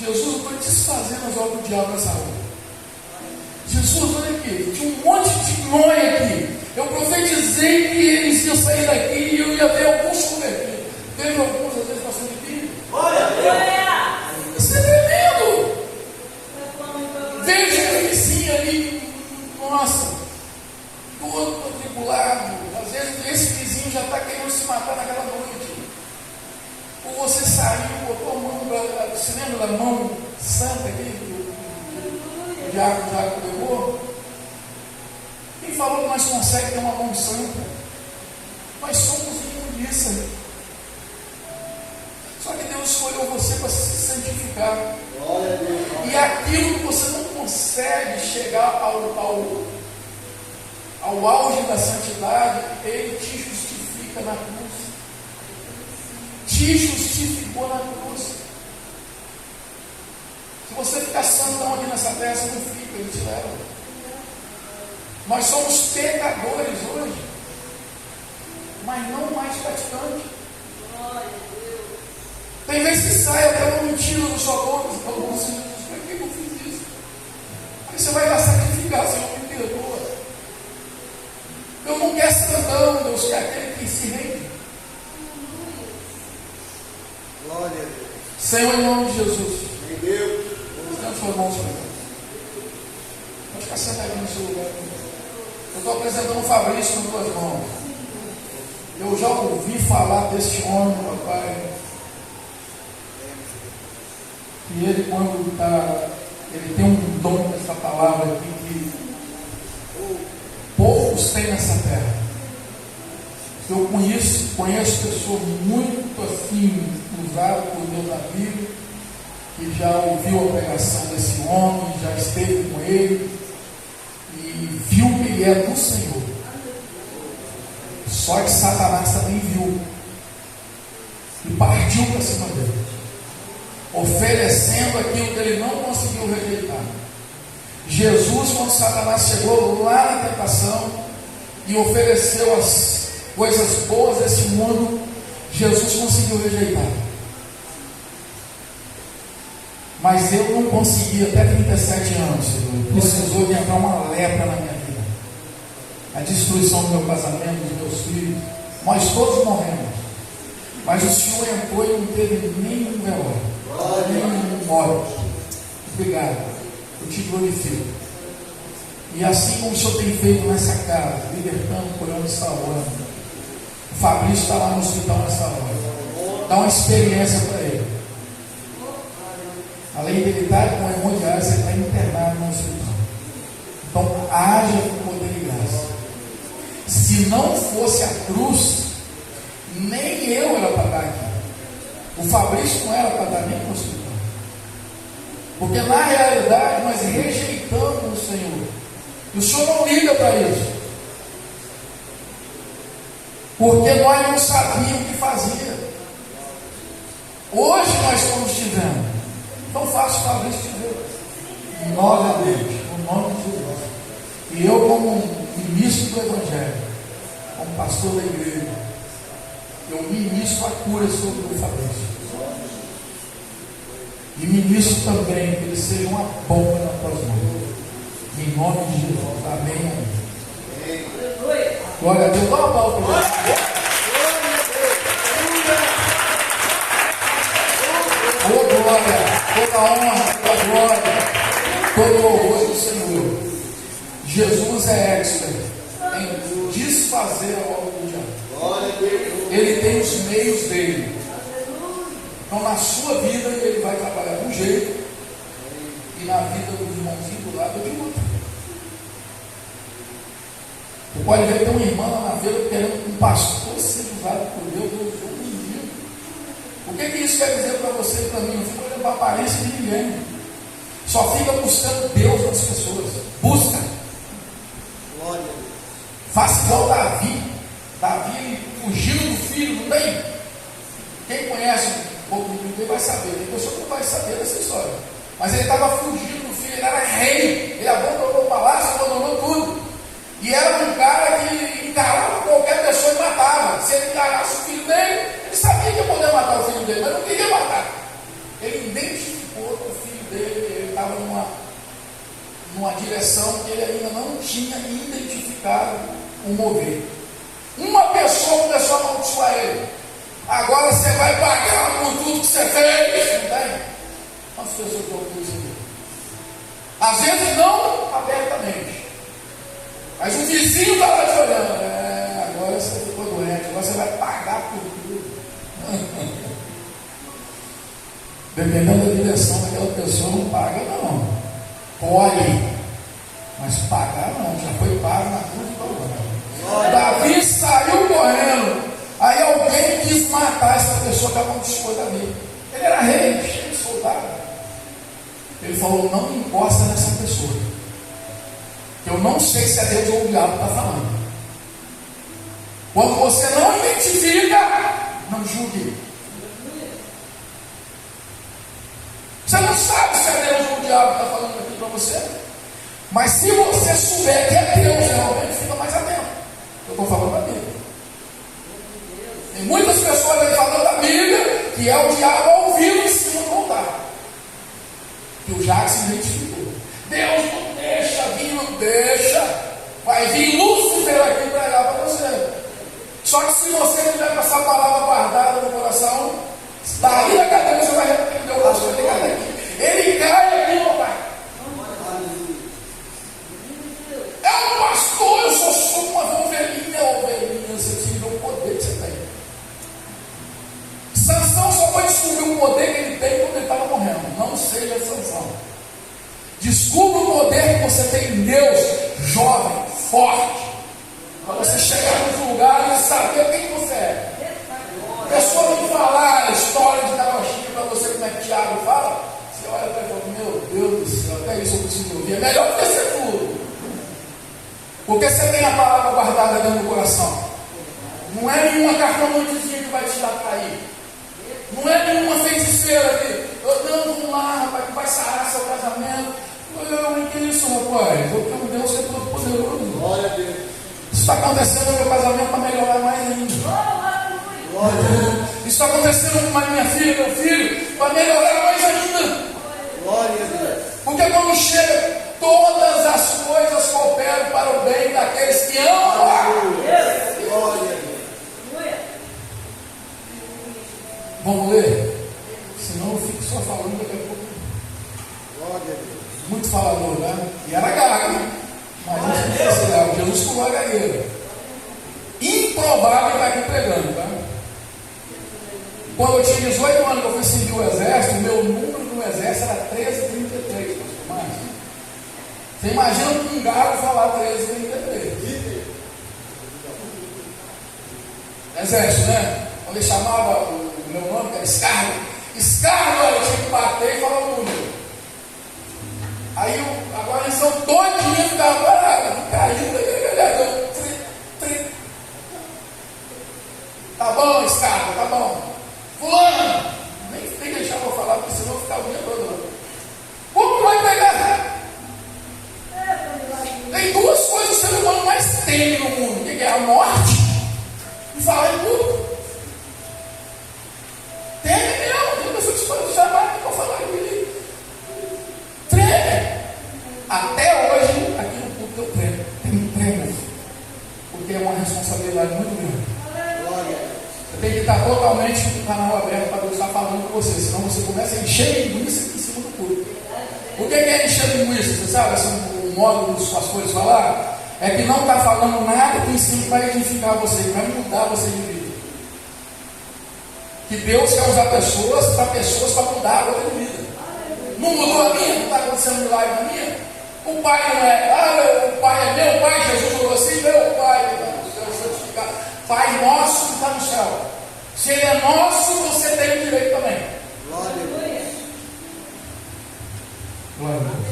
Jesus, eu estou desfazendo as obras do diabo nessa rua. Jesus, olha aqui, tinha um monte de nóia aqui. Eu profetizei que eles iam sair daqui e eu ia ver alguns convertidos. Vejo alguns, às vezes, passando de vida. Glória a Deus. Isso é tremendo. Vejo a vizinha ali, nossa, todo matriculado. Às vezes esse vizinho já está querendo se matar naquela noite. Ou você saiu, botou a mão para. Você lembra da mão santa aqui? O diabo pegou. Quem falou que nós conseguimos ter uma mão santa? Nós somos imundiça. Só que Deus escolheu você para se santificar. Glória a Deus. E aquilo que você não consegue chegar ao auge da santidade, Ele te justifica na cruz. Te justificou na cruz. Se você ficar santão aqui nessa terra, você não fica, Ele te leva. Nós somos pecadores hoje, mas não mais praticantes. Tem vezes que sai até uma mentira no sua boca, você fala: por que eu fiz isso? Aí você vai lá sacrificar: Senhor, me perdoa. Deus não quer santão, Deus quer aquele que se rende. Glória a Deus. Senhor, em nome de Jesus, Meu Deus. estamos suas mãos para Deus. Pode ficar sentado no seu lugar. Eu estou apresentando o Fabrício nas tuas mãos. Eu já ouvi falar deste homem, papai. E ele, quando está, ele tem um dom dessa palavra aqui que poucos têm nessa terra. Eu conheço pessoas muito assim, usadas por Deus na Bíblia, que já ouviu a pregação desse homem, já esteve com ele e viu que ele é do Senhor. Só que Satanás também viu e partiu para cima dele, oferecendo aquilo que ele não conseguiu rejeitar. Jesus, quando Satanás chegou lá na tentação e ofereceu as coisas boas desse mundo, Jesus conseguiu rejeitar. Mas eu não consegui até 37 anos, Senhor. Precisou de entrar uma lepra na minha vida. A destruição do meu casamento, dos meus filhos. Nós todos morremos. Mas o Senhor entrou e não teve nenhum velório, nenhum morte. Obrigado. Eu te glorifico. E assim como o Senhor tem feito nessa casa, libertando, curando, salvando, o Fabrício está lá no hospital nessa hora. Dá uma experiência para ele. Além de ele estar com hemodiálise, ele está internado no hospital. Então, haja com poder e graça. Se não fosse a cruz, Nem eu era para estar aqui. O Fabrício não era para estar nem no hospital. Porque na realidade nós rejeitamos o Senhor. E o Senhor não liga para isso. Porque nós não sabíamos o que fazia. Hoje nós estamos te vendo. Não faço Fabrício te ver. Novamente, no nome de Jesus. E eu, como ministro do Evangelho, como pastor da igreja, eu ministro a cura sobre o Fabrício. E ministro também que ele seja uma bomba nas tuas mãos. Em nome de Jesus. Amém. Glória a Deus. Dá uma palma para Deus. Toda glória, toda honra, toda glória, todo louvor do Senhor. Jesus é expert em desfazer a obra do diabo. Ele tem os meios dele. Então, na sua vida, ele vai trabalhar de um jeito, e na vida do irmãozinho do lado de outro. Você pode ver que tem uma irmã lá na feira querendo um pastor ser usado por Deus. Eu sou um menino. O que isso quer dizer para você e para mim? Não fica olhando para a aparência de ninguém. Só fica buscando Deus nas pessoas. Busca. Faça igual Davi. Davi fugindo do filho, não tem? Quem conhece um pouco do Bíblia vai saber. Tem pessoa que não vai saber dessa história. Mas ele estava fugindo do filho, ele era rei. Ele abandonou o palácio, abandonou tudo. E era um cara que encarava qualquer pessoa e matava. Se ele encarasse o filho dele, ele sabia que ia poder matar o filho dele, mas não queria matar. Ele identificou que o filho dele, ele estava numa direção que ele ainda não tinha identificado o mover. Uma pessoa começou a amaldiçoar ele. Agora você vai pagar por tudo que você fez. Não tem? Quantas pessoas estão ouvindo isso aqui? Às vezes não abertamente. Mas o vizinho está lá te olhando. Agora você ficou doente, agora você vai pagar por tudo. Dependendo da direção daquela pessoa, não paga não. Pode, mas pagar não, já foi pago na cruz do Calvário. Davi saiu correndo. Aí alguém quis matar essa pessoa que amaldiçoou Davi. Ele era rei, cheio de soldado. Ele falou: não encosta nessa pessoa. Eu não sei se é Deus ou o diabo que está falando. Quando você não identifica, não julgue. Você não sabe se é Deus ou o diabo que está falando aqui para você. Mas se você souber que é Deus, realmente fica mais atento. Eu estou falando da Bíblia. Tem muitas pessoas aí falando da Bíblia que é o diabo ao vivo em cima do altar. Que o Jackson identificou. Deus não deixa vir, não deixa. Vai vir Lúcifer aqui pregar para você. Só que se você tiver com essa palavra guardada no coração, daí na cadeira você vai repreender o pastor. Ele cai aqui. Ele cai aqui no altar. É um pastor, eu sou uma ovelhinha. Você tira o poder que você tem. Sansão só foi descobrir o poder que ele tem quando ele estava morrendo. Não seja Sansão. Descubra o poder que você tem em Deus, jovem, forte, para você chegar nos lugares e saber quem você é. A pessoa vem falar a história de carochinha para você, como é que Tiago fala. Você olha para ele e fala: meu Deus do céu, até isso eu preciso ouvir. É melhor do que ser tudo. Porque você tem a palavra guardada dentro do coração. Não é nenhuma cartomantezinha que vai te dar para ir. Não é nenhuma feiticeira que, não, vamos lá, rapaz, que vai sarar seu casamento. O que é isso, rapaz? Eu tenho um Deus que é todo poderoso. Glória a Deus. Isso está acontecendo no meu casamento para melhorar mais ainda. Glória a Deus. Isso está acontecendo com a minha filha, meu filho, para melhorar mais ainda. Glória a Deus. Porque quando chega, todas as coisas cooperam para o bem daqueles que amam. Glória a Deus. Vamos ler? Senão eu fico só falando daqui a pouco. Glória a Deus. Muito falador, né? E era gago, mas não se Jesus curou a gagueira. Improvável estar aqui pregando, tá? Quando eu tinha 18 anos que eu fui servir o exército, o meu número no exército era 1333, pastor Márcio. Você imagina um gago falar 1333? Exército, né? Quando ele chamava o meu nome, que era Escardo, eu tinha que bater e falar o número. Aí agora eles são todinhos, ficava caindo, tá bom, Escardo, tá bom. Fulano, nem deixava eu falar, porque senão eu ficava o dia todo lá. Como que vai pegar? Tem duas coisas que o ser humano mais teme no mundo: que é a morte e falar em público. Teme mesmo. Tem pessoas que podem chamar para falar em público. Treme. Até hoje, aqui no público eu tremo. Tremo. Porque é uma responsabilidade muito grande. Você tem que estar totalmente com o canal aberto para Deus estar falando com você. Senão você começa a encher linguiça aqui em cima do público. O que é encher linguiça? Você sabe assim, o modo dos pastores falar? É que não está falando nada que ensina vai edificar você, que vai mudar você de vida. Que Deus quer usar pessoas para mudar a outra vida. Não mudou a minha? Não está acontecendo milagre na minha? O pai não é, o pai é meu pai, Jesus falou assim, meu pai, Pai nosso que está no céu. Se ele é nosso, você tem o direito também. Glória a Deus. Glória a Deus.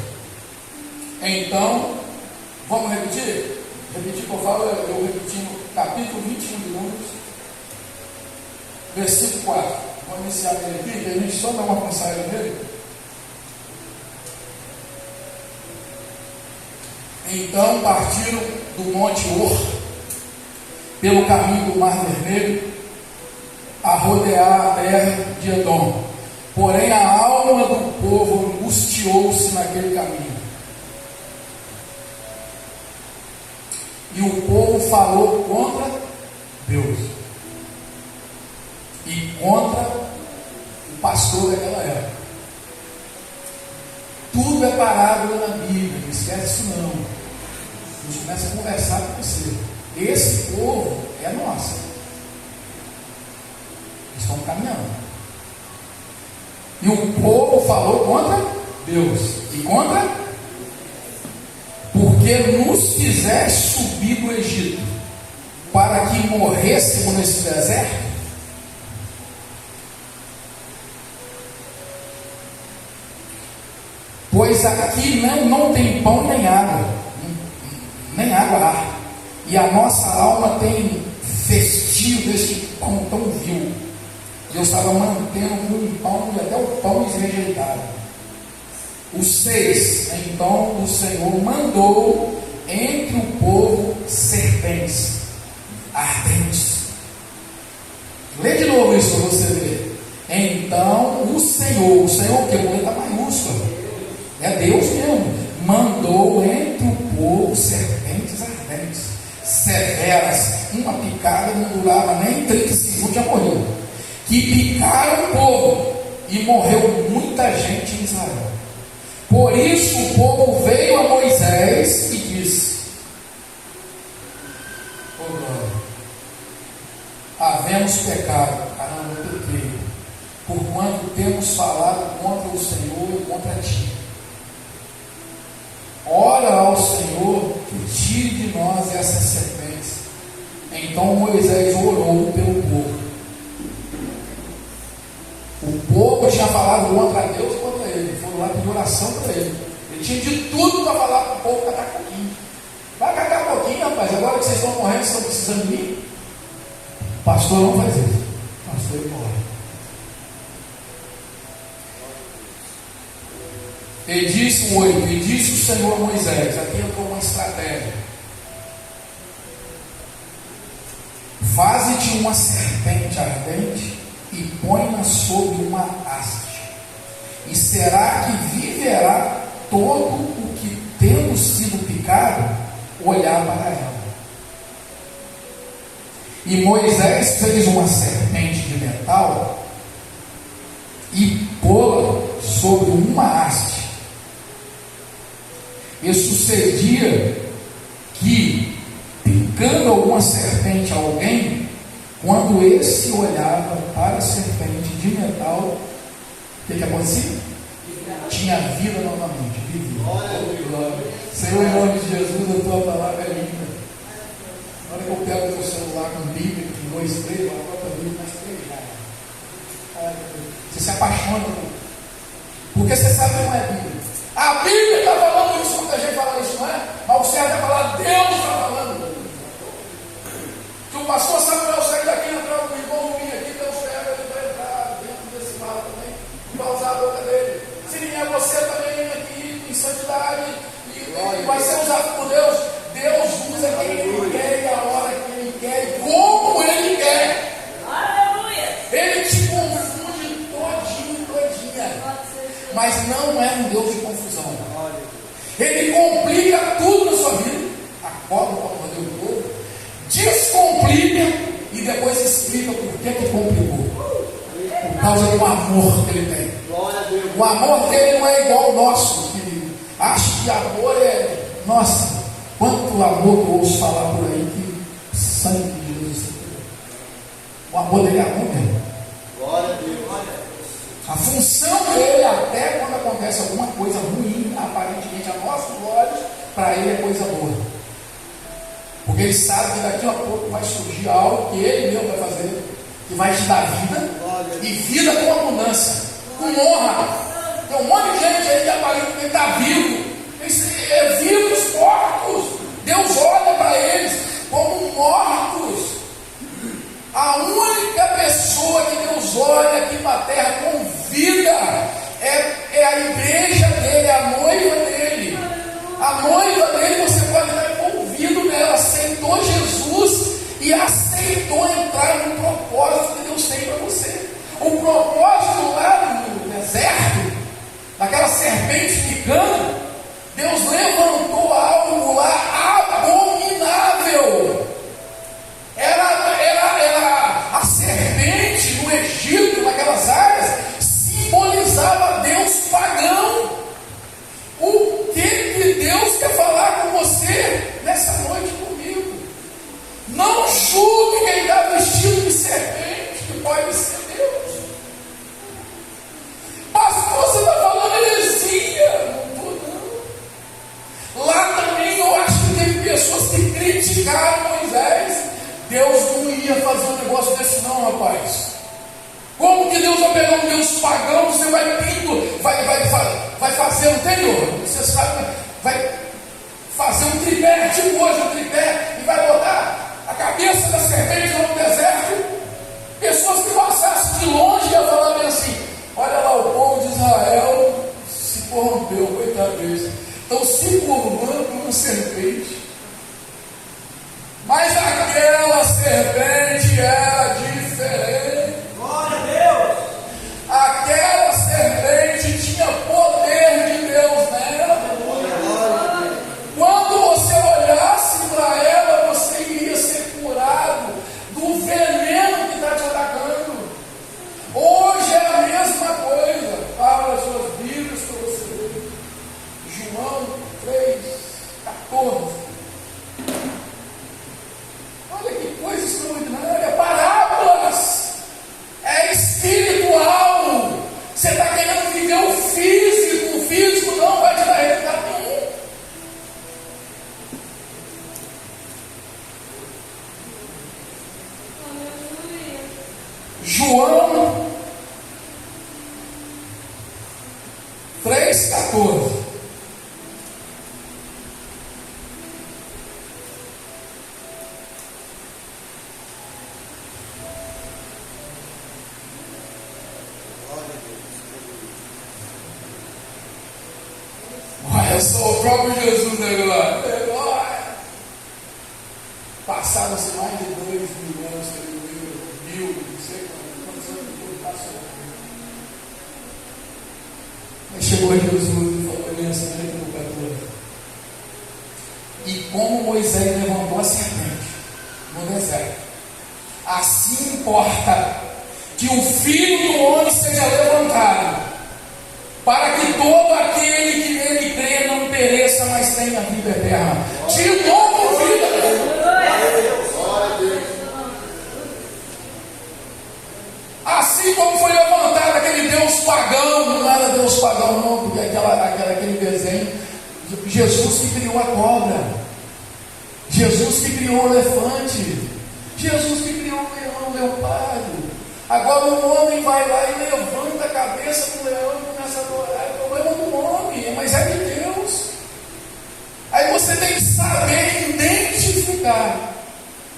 Então, vamos repetir? Repetir que eu falo, eu repeti no capítulo 21 de Números, versículo 4. Vamos iniciar ele aqui, que a gente só dá uma passagem nele. Então partiram do Monte Or, pelo caminho do Mar Vermelho, a rodear a terra de Edom. Porém a alma do povo angustiou-se naquele caminho. E o povo falou contra Deus e contra o pastor daquela época. Tudo é parábola na Bíblia, não esquece isso não. A gente começa a conversar com você. Esse povo é nosso. Eles estão caminhando. E o povo falou contra Deus e contra, porque nos fizeste subir do Egito para que morrêssemos nesse deserto. Pois aqui não tem pão nem água há, e a nossa alma tem festio deste pão tão vil. Deus estava mantendo um pão e até o pão eles rejeitaram. O 6, então o Senhor mandou entre o povo serpentes ardentes. Lê de novo isso para você ver. Então o Senhor que é letra maiúscula, é Deus mesmo, mandou entre o povo serpentes ardentes, severas. Uma picada não durava nem 30 segundos, já morreu. Que picaram o povo, e morreu muita gente em Israel. Por isso o povo veio a Moisés e disse: oh glória, havemos pecado, caramba, eu pequei, porquanto temos falado contra o Senhor e contra ti. Ora ao Senhor que tire de nós essas serpentes. Então Moisés orou pelo povo. O povo tinha falado contra Deus e contra ele. Foram lá pedir oração para ele. Ele tinha de tudo para falar para o povo catar pouquinho. Vai catar pouquinho, rapaz. Agora que vocês estão morrendo, vocês estão precisando de mim. O pastor não faz isso. O pastor ele morre. E disse o 8, e disse o Senhor a Moisés, aqui entrou uma estratégia: faze-te uma serpente ardente e põe-na sobre uma haste, e será que viverá todo o que, tendo sido picado, olhar para ela. E Moisés fez uma serpente de metal e pô-la sobre uma haste. E sucedia que, picando alguma serpente a alguém, quando esse olhava para a serpente de metal, o que acontecia? Tinha vida novamente. Glória. Senhor, em nome de Jesus, a tua palavra é linda. Na hora que eu pego o teu celular com Bíblia, com 2, 3, lá, bota a Bíblia mais 3. se apaixona porque você sabe que não é a Bíblia. A Bíblia está falando isso, muita gente fala isso, não é? Mas o certo é falar, Deus está falando. Que o pastor Samuel sai daqui, entrar com o irmão Luiz aqui, Deus pega, ele vai entrar dentro desse mar também, e vai usar a boca dele. Se vier você também aqui em santidade, e vai ser usado por Deus, Deus usa quem Ele quer, e a hora que Ele quer, e como Ele quer. Aleluia! Ele te confunde todinha. Mas não é um Deus de confusão. Ele complica tudo na sua vida. Acorda para poder o povo, descomplica e depois explica por que complicou. Por causa do amor que ele tem. O amor dele não é igual ao nosso, que acha que amor é. Nossa, quanto amor que eu ouço falar por aí que sangue de Jesus. O amor dele é amor mesmo. Glória a Deus. A função dele, até quando acontece alguma coisa ruim, aparentemente a nossos olhos, para ele é coisa boa. Porque ele sabe que daqui a pouco vai surgir algo que ele mesmo vai fazer, que vai te dar vida, e vida com abundância, com honra. Tem um monte de gente aí que aparentemente está vivo, vivos, mortos. Deus olha para eles como mortos. A única pessoa que Deus olha aqui para a terra com vida é a igreja dele, a noiva dele. A noiva dele, você pode estar envolvido nela, aceitou Jesus e aceitou entrar no propósito que Deus tem para você. O propósito lá no deserto, daquela serpente picando, Deus levantou algo lá abominável. Era a serpente no Egito, naquelas áreas, simbolizava Deus pagão. O que Deus quer falar com você nessa noite comigo? Não julgue quem está vestido de serpente, que pode ser Deus. Pastor, você está falando heresia. Não estou não. Lá também eu acho que teve pessoas que criticaram Moisés. Deus não ia fazer um negócio desse não, rapaz. Como que Deus vai pegar um Deus pagão, você vai fazer, não tem? Você sabe, vai fazer um tripé, tipo hoje um tripé, e vai botar a cabeça da serpente lá no deserto. Pessoas que passassem de longe iam falar bem assim, olha lá, o povo de Israel se corrompeu, coitado deles. Estão se curvando como uma serpente. Mas aquela serpente era diferente. Glória a Deus. Aquela serpente tinha poder de Deus nela. Quando você olhasse para ela, você iria ser curado do veneno que está te atacando. Hoje é a mesma coisa. Abra as suas Bíblias para você ver. João 3:14. Olha que coisa extraordinária, parábolas, é espiritual. Você está querendo viver o físico não vai te dar resultado nenhum. João 3:14. Eu sou o próprio Jesus, né, glória? Passaram-se mais de 2.000 anos, não sei quantos anos que passou. Mas chegou Jesus e falou: ele é no pecador. E como Moisés levantou a serpente no deserto, assim importa que o Filho do Homem seja levantado, para que todo aquele que nele crê não pereça, mas tenha vida eterna. De novo, vida. Assim como foi levantado aquele Deus pagão, não era Deus pagão não, porque aquele desenho, Jesus que criou a cobra, Jesus que criou o elefante, Jesus que criou o leão, o leopardo. Agora o homem vai lá e levanta a cabeça do leão e começa a adorar. É o problema do homem, mas é de Deus. Aí você tem que saber identificar.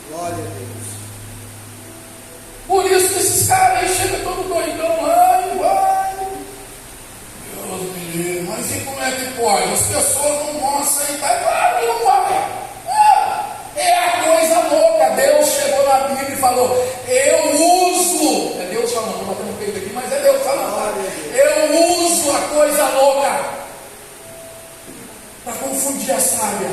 Glória a Deus. Por isso que esses caras aí chegam todo doidão lá e vai. Deus me livre, mas e como é que pode? As pessoas não vão aceitar. Claro que não vai. É a coisa louca. Deus chegou na Bíblia e falou: eu uso. É Deus falando, estou batendo o peito aqui, mas é Deus falando. Eu uso a coisa louca para confundir a sábia.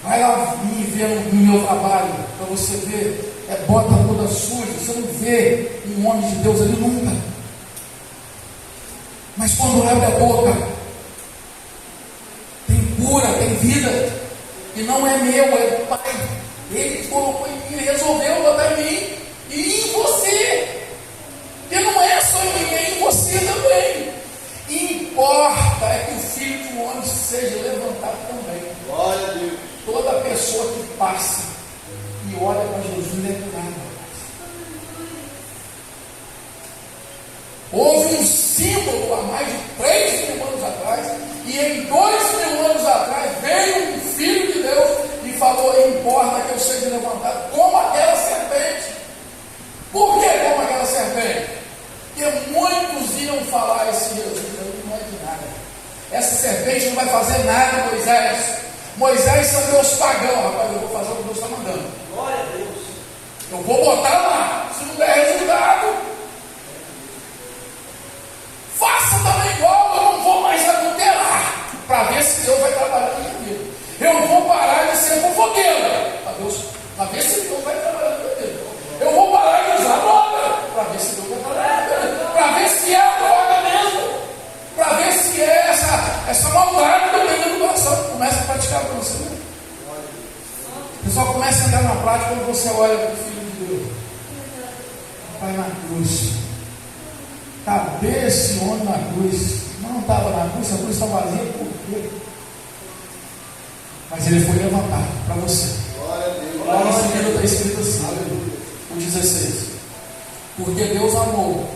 Vai lá me ver no meu trabalho, para você ver, é bota toda suja, você não vê um homem de Deus ali nunca. Mas quando abre a boca, tem cura, tem vida, e não é meu, é do Pai. Ele colocou em mim, resolveu botar em mim e em você. E não é só em mim, é em você também. Importa é que o Filho do Homem seja levantado também. Glória a Deus. Toda pessoa que passa e olha para Jesus é curada. Houve um símbolo há mais de 3.000 anos atrás, e em 2.000 anos atrás veio um Filho de Deus e falou: importa que eu seja levantado como aquela serpente. Por que como aquela serpente? Porque muitos iam falar: esse Jesus não é de nada. Essa serpente não vai fazer nada, Moisés. Moisés são Deus pagão. Rapaz, eu vou fazer o que Deus está mandando. Glória a Deus. Eu vou botar lá. Se não der resultado, faça também igual. Eu não vou mais adulterar, para ver se Deus vai trabalhar na minha vida. Eu não vou parar de ser fofoqueiro, para ver se Deus vai trabalhar na minha vida. Eu vou parar de usar droga, para ver se Deus vai trabalhar na minha vida. Para ver se é a droga mesmo, para ver se é essa maldade que eu tenho no coração. Começa a praticar para você mesmo. O pessoal começa a entrar na prática quando você olha para o Filho de Deus. Vai na cruz. Cadê esse homem na cruz? Não estava na cruz, a cruz está vazia, por quê? Mas ele foi levantado para você. Glória a Deus. Lá em seguida está escrito assim, o 16. Porque Deus amou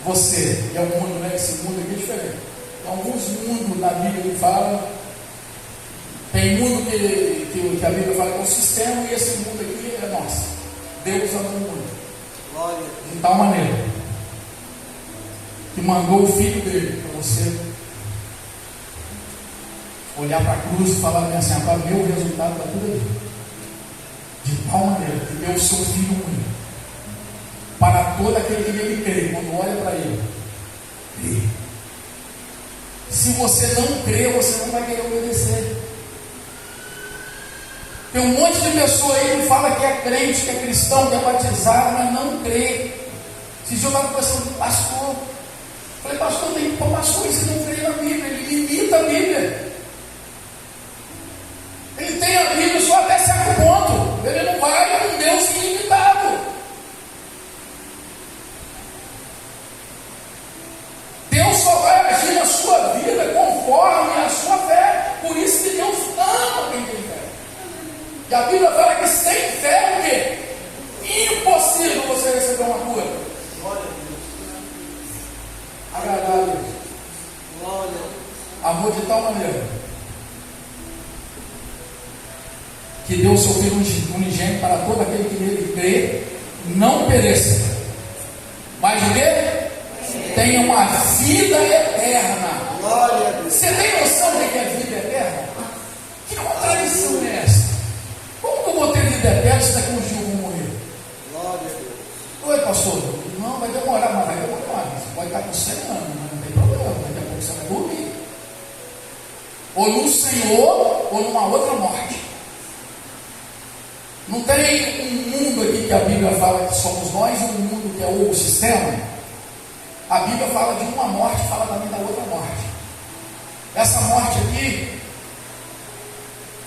você. E é um mundo, né? Esse mundo aqui é diferente. Alguns mundos da Bíblia que falam. Tem mundo que a Bíblia fala que é um sistema, e esse mundo aqui é nosso. Deus amou o mundo. Glória a Deus. De tal maneira que mandou o Filho dele para você olhar para a cruz e falar assim: para ver o resultado da tudo ali. De tal maneira que deu o seu Filho único para todo aquele que nele crê. Quando olha para ele, crê. Se você não crê, você não vai querer obedecer. Tem um monte de pessoa aí que fala que é crente, que é cristão, que é batizado, mas não crê. Se eu estava conversando com o pastor, falei: pastor, tem pastor, você não crê na Bíblia, ele imita a Bíblia. Ele tem a Bíblia só até certo ponto. Ele não vai com Deus ilimitado. Deus só vai agir na sua vida conforme a sua fé. Por isso que Deus ama quem tem fé. E a Bíblia fala que sem fé é o quê? Impossível você receber uma cura. Glória a Deus. Agradar a Deus. Glória a Deus. Amor de tal maneira que deu o seu Filho unigênito para todo aquele que nele crê, não pereça, mas o quê? Tenha uma vida eterna. Glória a Deus. Você tem noção do que é vida eterna? Que contradição é essa? Como que eu vou ter vida eterna se daqui a um dia eu vou morrer? Glória a Deus. Oi, pastor, não vai demorar, mas vai demorar. Você pode estar com 100 anos, mas não tem problema. Daqui a pouco você vai dormir. Ou no Senhor, ou numa outra morte. Não tem um mundo aqui que a Bíblia fala que somos nós, e um mundo que é o sistema. A Bíblia fala de uma morte, fala também da outra morte. Essa morte aqui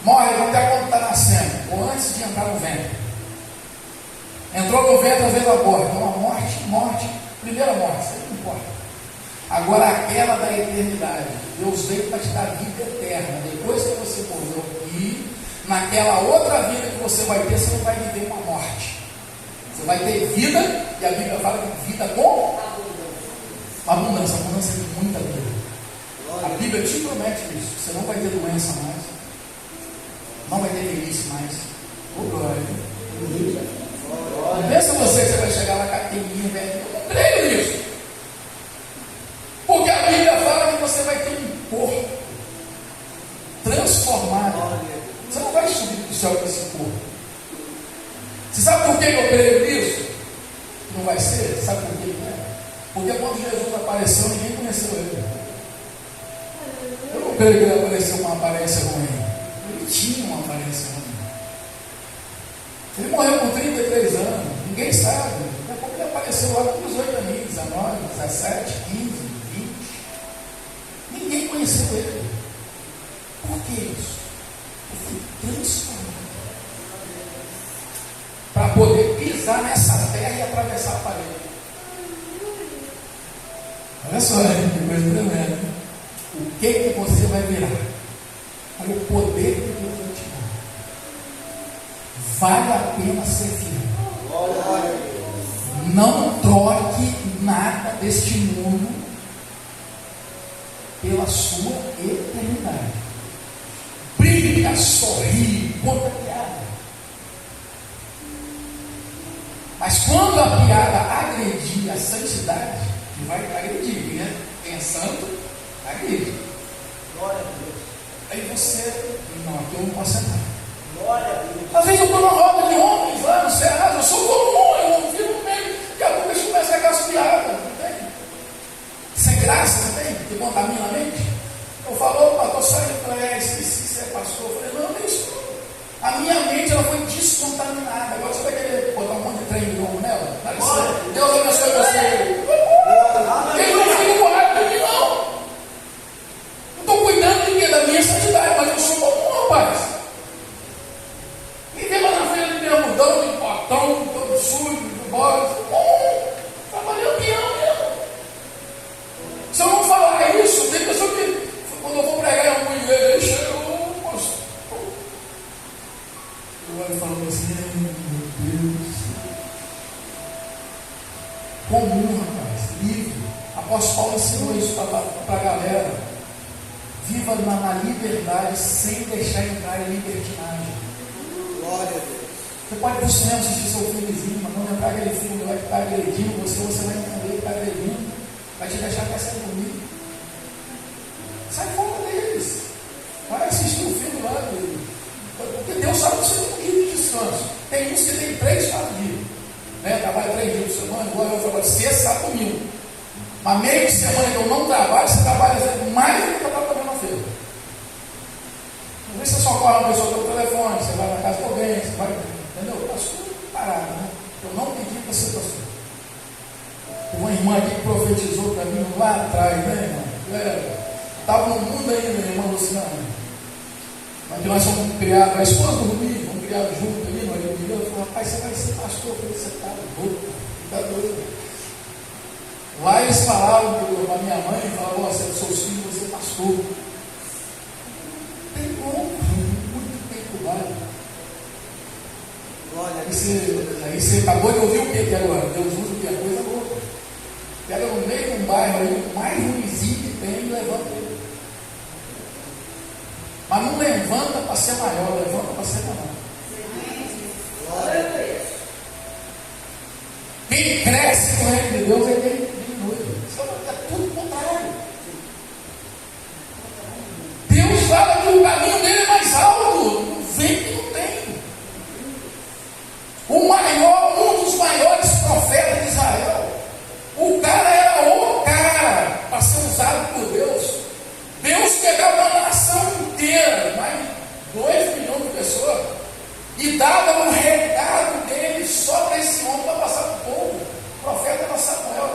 morre até quando está nascendo, ou antes de entrar no ventre. Entrou no ventre, às vezes aborta. Então a morte, primeira morte, isso aí não importa. Agora aquela da eternidade, Deus veio para te dar vida eterna. Depois que você morreu aqui, naquela outra vida que você vai ter, você não vai viver uma morte. Você vai ter vida, e a Bíblia fala que vida com abundância. Abundância de muita vida. A Bíblia te promete isso. Você não vai ter doença mais, não vai ter velhice mais. Oh, glória. Não pensa você que você vai chegar na academia, velho. Eu não creio nisso. Porque a Bíblia fala que você vai ter um corpo transformado. Você não vai subir para o céu com esse corpo. Você sabe por que eu creio nisso? Não vai ser? Sabe por que não é? Porque quando Jesus apareceu, ninguém conheceu ele. Eu não creio que ele apareceu com uma aparência ruim. Ele tinha uma aparência ruim. Ele morreu com 33 anos. Ninguém sabe. Daqui a pouco ele apareceu lá com 18 anos, 19, 17, 15, 20. Ninguém conheceu ele. Por que isso? Ele foi transformado para poder pisar nessa terra e atravessar a parede. Olha só, que coisa tremenda. O que você vai virar? Olha o poder que Deus vai te dar. Vale a pena ser fiel. Não troque nada deste mundo pela sua eternidade. Brinca, sorri, conta piada. Mas quando a piada agredir a santidade, que vai agredir, né? Quem é santo, agride. Glória a Deus. Aí você, não, aqui eu não posso entrar. Glória a Deus. Às vezes eu estou na roda de homens lá no Cerrado, eu sou comum, eu vivo no meio, daqui a pouco eles começam a aquelas piadas, não tem? Sem graça, não tem? Que contamina a mente. Eu falo, opa, estou saindo para ela, esqueci que você é pastor. Eu falei, não, nem isso. A minha mente ela foi descontaminada. Agora você vai querer botar um monte de trem de novo nela? Deus abençoe você. Quem não fica guarda de mim, não. Não estou cuidando de ninguém da minha santidade, mas eu sou comum, rapaz. Me vê lá na feira de bermudão, de potão, todo sujo, de bode. Trabalhei o peão mesmo. Se eu não falar isso, tem pessoa que, quando eu vou pregar em alguma igreja, ele chega, eu falo assim, meu Deus. Comum, rapaz, livre. Apóstolo Paulo ensinou isso para a galera. Viva na liberdade sem deixar entrar em libertinagem. Glória a Deus. Você pode ir para o cinema assistir seu filmezinho, mas quando entrar aquele filme vai estar agredindo você vai entender que está agredindo, vai te deixar até sair comigo. Sai fora deles. Vai assistir o filme lá dele. Porque Deus sabe que você tem um dia de descanso. Tem uns que tem 3, 4 dias. Né? Trabalha 3 dias por semana, igual eu trabalho sexta, sábado, domingo. Mas meio de semana que eu não trabalho, você trabalha mais do que eu estava trabalhando na feira. Às vezes você só corre uma pessoa pelo telefone, você vai na casa de alguém, você vai. Entendeu? Está tudo parado, né? Eu não pedi para ser pastor. Tem uma irmã aqui que profetizou para mim lá atrás, né, irmão? Estava no mundo ainda, minha irmã Luciana. Mas nós fomos criados, a esposa do Rubinho, fomos criados juntos ali, nós eu falei, rapaz, você vai ser pastor. Eu falei, você está doido, está doido. Lá eles falaram para minha mãe, falaram, você é seus filhos, você é pastor. Tem como, muito tempo lá. Olha, aí você acabou de ouvir o que agora? Deus usa o que? A coisa boa. Pega no meio de um bairro aí, o mais ruimzinho que tem, e levanta ele. Mas não levanta para ser maior, levanta para ser menor. Quem cresce com o reino de Deus é quem diminui. É tudo contrário. Deus fala que o caminho dele é mais alto. Não vem que não tem. Um dos maiores profetas de Israel. O cara era o cara para ser usado por Deus. Deus pegava uma nação inteira, mais de 2 milhões de pessoas, e dava um recado dele só para esse homem para passar para o povo. O profeta era Samuel,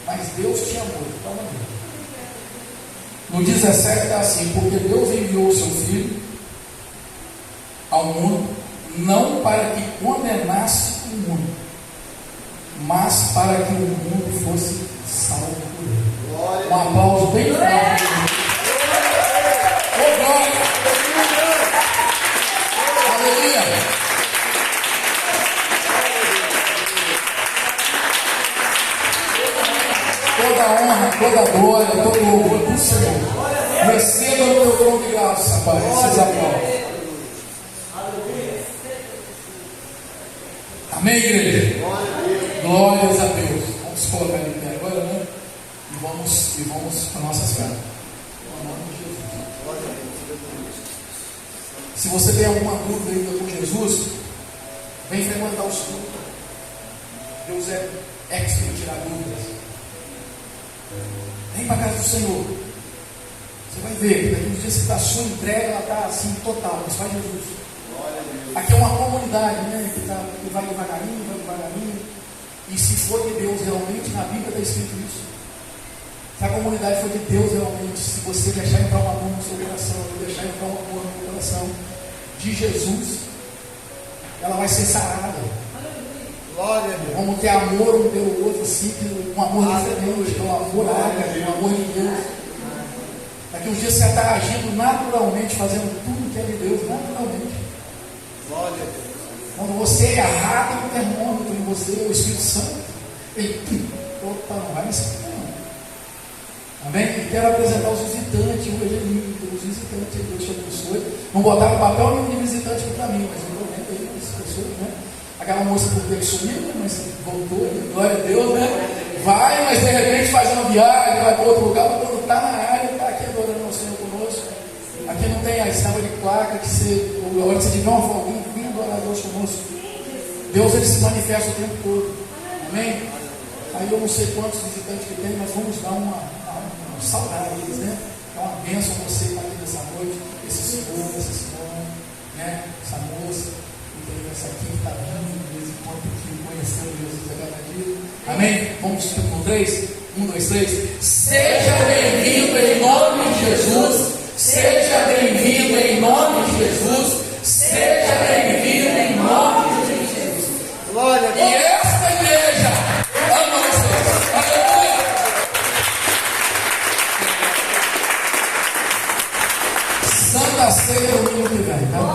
mas Deus te amou de tal maneira. No 17 está assim: porque Deus enviou o seu Filho ao mundo, não para que condenasse o mundo, mas para que o mundo fosse salvo por ele. Um aplauso bem forte. Oh, glória! Aleluia! Toda honra, toda glória, todo louvor do Senhor. Receba no teu trono de graça, Pai. Esses aplausos. Amém, igreja? Glórias a Deus. Vamos colocar ele aqui agora, né? E vamos para nossas casas. Em nome de Jesus. Se você tem alguma dúvida ainda com Jesus, vem frequentar o estudo. Deus é expert em tirar dúvidas. Vem para a casa do Senhor. Você vai ver que daqui uns dias a sua entrega ela está assim total, mas vai Jesus. Aqui é uma comunidade, né? Que vai devagarinho. E se for de Deus realmente, na Bíblia está escrito isso. Se a comunidade for de Deus realmente, se você deixar entrar um amor no seu coração, deixar entrar um amor no coração de Jesus, ela vai ser sarada. Glória a Deus. Vamos ter amor um pelo outro, assim, um amor diferente, um amor ágape, um amor de Deus. Daqui uns dias você está agindo naturalmente, fazendo tudo que é de Deus, naturalmente. Glória a Deus. Quando você arrata o termômetro em você, o Espírito Santo, ele, opa, não vai nesse não. Amém? E quero apresentar os visitantes, hoje é lindo, os visitantes, Deus te abençoe. Não botaram papel nenhum de visitante aqui para mim, mas eu estou vendo aí as pessoas, né? Aquela moça por que sumiu, né? Mas voltou, né? Glória a Deus, né? Vai, mas de repente faz uma viagem, vai para outro lugar, mas quando está na área, está aqui adorando ao Senhor conosco. Aqui não tem a estampa de placa que você, a hora que você tiver uma folguinha, vem adorar a Deus conosco. Deus ele se manifesta o tempo todo. Amém? Aí eu não sei quantos visitantes que tem, mas vamos dar uma saudade eles, né? É uma bênção você estar aqui nessa noite, esse senhor, essa senhora, né? Essa moça, e tem essa aqui que está vindo de vez em quando, que conheceu Jesus a cada dia. Amém? Vamos com 3? 1, 2, 3. Seja bem-vindo em nome de Jesus. Seja bem-vindo em nome de Jesus. Seja bem-vindo em nome de Jesus. Glória a Deus. E esta igreja ama vocês. Aleluia. Santa Ceia domingo que vem, tá?